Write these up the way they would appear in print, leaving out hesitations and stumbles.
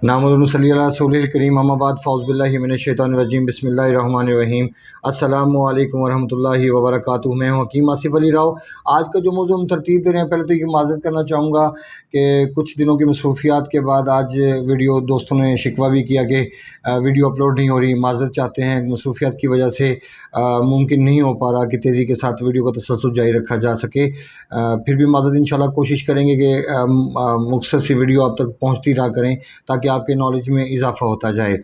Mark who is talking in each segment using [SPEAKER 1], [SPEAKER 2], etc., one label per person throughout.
[SPEAKER 1] नामुल सल्ली अला रसूलिल करीम अम्मा बाद फ़ौज़ बिल्लाहि मिनश शैतानिर रजीम बिस्मिल्लाहिर रहमानिर रहीम अस्सलामु अलैकुम वरहमतुल्लाहि वबरकातुहू। मैं हकीम आसिफ़ अली राव। आज का जो मौज़ू हम तरतीब दे रहे हैं, पहले तो ये माज़रत करना चाहूँगा कि कुछ दिनों की मसरूफ़ियात के बाद आज वीडियो दोस्तों ने शिकवा भी किया कि वीडियो अपलोड नहीं हो रही। माज़रत चाहते हैं, मसरूफ़ियात की वजह से मुमकिन नहीं हो पा रहा कि तेज़ी के साथ वीडियो का तसलसल जारी रखा जा सके। फिर भी माज़रत इंशाल्लाह कोशिश करेंगे कि मुख्तसर सी वीडियो आप तक पहुँचती रहा करें ताकि आपके नॉलेज में इजाफ़ा होता जाए।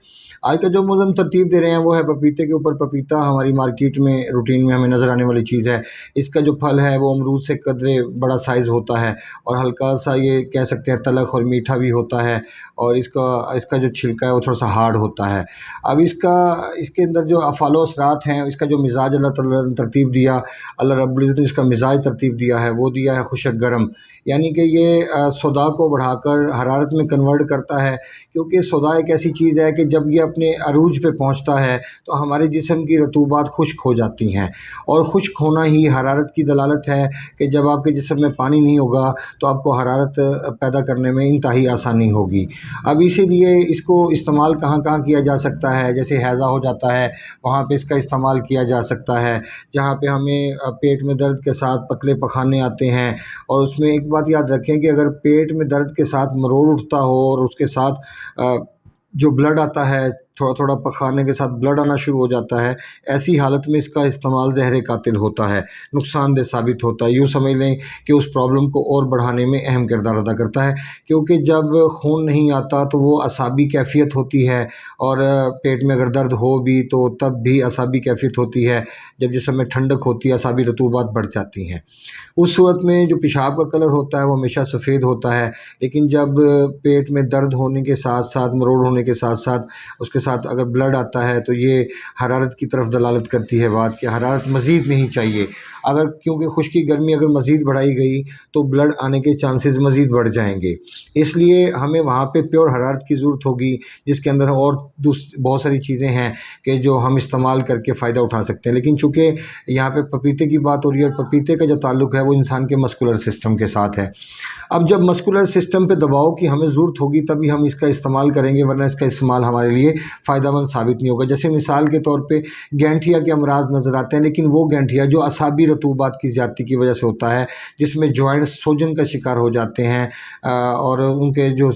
[SPEAKER 1] आज का जो मौज़ू हम तरतीब दे रहे हैं वो है पपीते के ऊपर। पपीता हमारी मार्केट में रूटीन में हमें नज़र आने वाली चीज़ है। इसका जो फल है वो अमरूद से कदरे बड़ा साइज़ होता है और हल्का सा ये कह सकते हैं तलख़ और मीठा भी होता है, और इसका जो छिलका है वो थोड़ा सा हार्ड होता है। अब इसके अंदर जो अफ़ालो असरात हैं, इसका जो मिज़ाज अल्लाह ताला ने तरतीब दिया, अल्लाह रब्बुल इज़्ज़त ने इसका मिज़ाज तरतीब दिया है, वो दिया है खुशक गर्म। यानी कि ये सौदा को बढ़ाकर हरारत में कन्वर्ट करता है, क्योंकि सौदा एक ऐसी चीज़ है कि जब ये अपने अरूज पे पहुंचता है तो हमारे जिस्म की रतूबात खुश्क हो जाती हैं, और खुश्क होना ही हरारत की दलालत है कि जब आपके जिस्म में पानी नहीं होगा तो आपको हरारत पैदा करने में इंतहाई आसानी होगी। अब इसीलिए इसको इस्तेमाल कहाँ कहाँ किया जा सकता है, जैसे हैज़ा हो जाता है वहाँ पे इसका इस्तेमाल किया जा सकता है। जहाँ पे हमें पेट में दर्द के साथ पतले पखाने आते हैं, और उसमें एक बात याद रखें कि अगर पेट में दर्द के साथ मरोड़ उठता हो और उसके साथ जो ब्लड आता है, थोड़ा थोड़ा पखाने के साथ ब्लड आना शुरू हो जाता है, ऐसी हालत में इसका इस्तेमाल ज़हर कातिल होता है, नुकसानदेह साबित होता है। यूँ समझ लें कि उस प्रॉब्लम को और बढ़ाने में अहम किरदार अदा करता है, क्योंकि जब खून नहीं आता तो वो असाबी कैफियत होती है, और पेट में अगर दर्द हो भी तो तब भी असाबी कैफियत होती है। जब जिस्म में ठंडक होती है, असाबी रतूबात बढ़ जाती हैं। उस सूरत में जो पेशाब का कलर होता है वो हमेशा सफ़ेद होता है, लेकिन जब पेट में दर्द होने के साथ साथ, मरोड़ होने के साथ साथ, उसके साथ अगर ब्लड आता है तो ये हरारत की तरफ दलालत करती है बात कि हरारत मज़ीद नहीं चाहिए। अगर क्योंकि खुश्की गर्मी अगर मज़ीद बढ़ाई गई तो ब्लड आने के चांसेस मज़ीद बढ़ जाएंगे। इसलिए हमें वहाँ पे प्योर हरारत की ज़रूरत होगी, जिसके अंदर और बहुत सारी चीज़ें हैं कि जो हम इस्तेमाल करके फ़ायदा उठा सकते हैं। लेकिन चूँकि यहाँ पे पपीते की बात हो रही है, और पपीते का जो ताल्लुक़ है वो इंसान के मस्कुलर सिस्टम के साथ है। अब जब मस्कुलर सिस्टम पे दबाव की हमें ज़रूरत होगी तभी हम इसका इस्तेमाल करेंगे, वरना इसका इस्तेमाल हमारे लिए फ़ायदेमंद साबित नहीं होगा। जैसे मिसाल के तौर पे गैंठिया के अमराज नज़र आते हैं, लेकिन वो गैंठिया जो असाबी रतूबात की ज़्यादती की वजह से होता है, जिसमें जॉइंट्स सोजन का शिकार हो जाते हैं, और उनके जो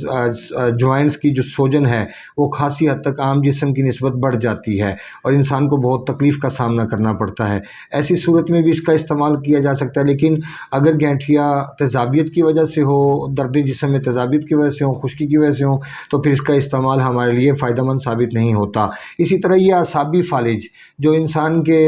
[SPEAKER 1] जॉइंट्स की जो सोजन है वो खासी हद तक आम जिस्म की निस्बत बढ़ जाती है, और इंसान को बहुत तकलीफ़ का सामना करना पड़ता है। ऐसी सूरत में भी इसका इस्तेमाल किया जा सकता है। लेकिन अगर गैंठिया तेज़ाबियत की वजह से हो, दर्द जिस्म में तेज़ाबियत की वजह से हो, खुश्की की वजह से हो, तो फिर इसका इस्तेमाल हमारे लिए फ़ायदेमंद साबित नहीं होता। इसी तरह ये असाबी फालिज जो इंसान के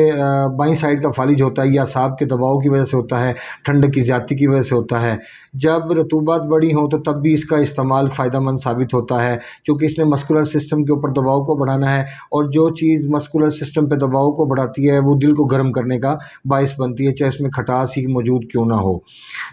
[SPEAKER 1] बाईं साइड का फालिज होता है, ये असाब के दबाव की वजह से होता है, ठंडक की ज़्यादती की वजह से होता है। जब रतूबात बड़ी हो तो तब भी इसका इस्तेमाल फ़ायदेमंद साबित होता है, क्योंकि इसने मस्कुलर सिस्टम के ऊपर दबाव को बढ़ाना है, और जो चीज़ मस्कुलर सिस्टम पे दबाव को बढ़ाती है वो दिल को गर्म करने का बाइस बनती है, चाहे उसमें खटास ही मौजूद क्यों ना हो।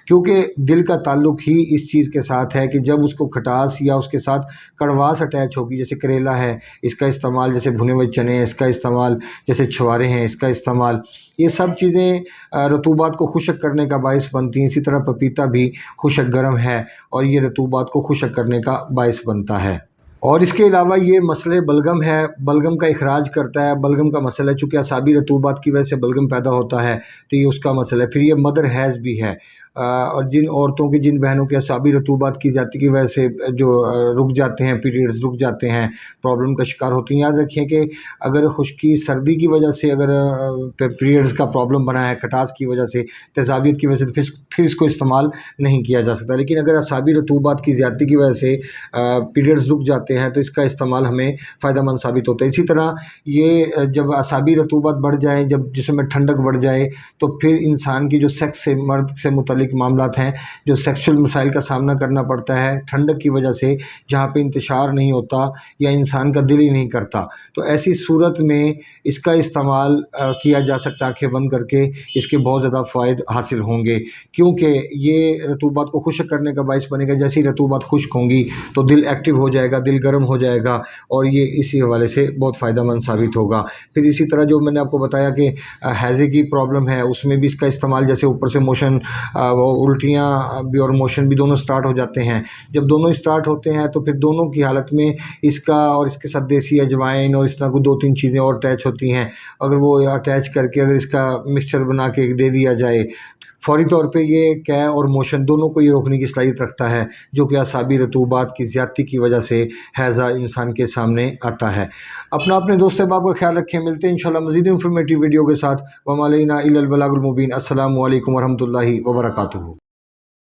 [SPEAKER 1] क्योंकि दिल का ताल्लुक़ ही इस चीज़ के साथ है कि जब उसको खटास या उसके साथ कड़वास अटैच होगी, जैसे करेला है इसका इस्तेमाल, जैसे भुने हुए चने हैं इसका इस्तेमाल, जैसे छुआरे हैं इसका इस्तेमाल, ये सब चीज़ें रतूबात को खुशक करने का बाइस बनती हैं। इसी तरह पपीता भी खुशक गर्म है और ये रतूबात को खुशक करने का बाइस बनता है। और इसके अलावा ये मसले बलगम है, बलगम का इखराज करता है। बलगम का मसला है, चूँकि असाबी रतूबात की वजह से बलगम पैदा होता है, तो ये उसका मसला है। फिर ये मदर हैज़ भी है, और जिन औरतों की, जिन बहनों के असाबी रतूबात की जाती की वजह से जो रुक जाते हैं, पीरियड्स रुक जाते हैं, प्रॉब्लम का शिकार होती हैं। याद रखें कि अगर खुश्की सर्दी की वजह से अगर पीरियड्स का प्रॉब्लम बना है, खटास की वजह से, तेज़ाबियत की वजह से, तो फिर इसको इस्तेमाल नहीं किया जा सकता। लेकिन अगर असाबी रतूबात की ज़्यादती की वजह से पीरियड्स रुक जाते हैं तो इसका इस्तेमाल हमें फ़ायदेमंद साबित होता है। इसी तरह ये जब असाबी रतूबात बढ़ जाए, जब जिस्म में ठंडक बढ़ जाए, तो फिर इंसान की जो सेक्स से, मर्द से मुतल्लिक मामलात हैं, जो सेक्सुअल मसाइल का सामना करना पड़ता है ठंडक की वजह से, जहाँ पे इंतशार नहीं होता या इंसान का दिल ही नहीं करता, तो ऐसी सूरत में इसका इस्तेमाल किया जा सकता है। आँखें बंद करके इसके बहुत ज़्यादा फ़ायदे हासिल होंगे, क्योंकि ये रतूबात को खुश्क करने का बाइस बनेगा। जैसे ही रतूबात खुश्क होंगी तो दिल एक्टिव हो जाएगा, दिल गर्म हो जाएगा, और ये इसी हवाले से बहुत फ़ायदेमंद साबित होगा। फिर इसी तरह जो मैंने आपको बताया कि हैज़े की प्रॉब्लम है, उसमें भी इसका इस्तेमाल, जैसे ऊपर से मोशन وہ الٹیاں بھی اور موشن بھی دونوں سٹارٹ ہو جاتے ہیں۔ جب دونوں سٹارٹ ہوتے ہیں تو پھر دونوں کی حالت میں اس کا اور اس کے ساتھ دیسی اجوائن اور اس طرح کو 2-3 چیزیں اور اٹیچ ہوتی ہیں، اگر وہ اٹیچ کر کے اگر اس کا مکسچر بنا کے دے دیا جائے، فوری طور پہ یہ قے اور موشن دونوں کو یہ روکنے کی صلاحیت رکھتا ہے، جو کہ اعصابی رطوبات کی زیادتی کی وجہ سے ہیضہ انسان کے سامنے آتا ہے۔ اپنے دوست احباب کا خیال رکھیں، ملتے ہیں انشاءاللہ مزید انفارمیٹیو ویڈیو کے ساتھ۔ وما علینا الا البلاغ المبین۔ السلام علیکم ورحمۃ اللہ وبرکاتہ۔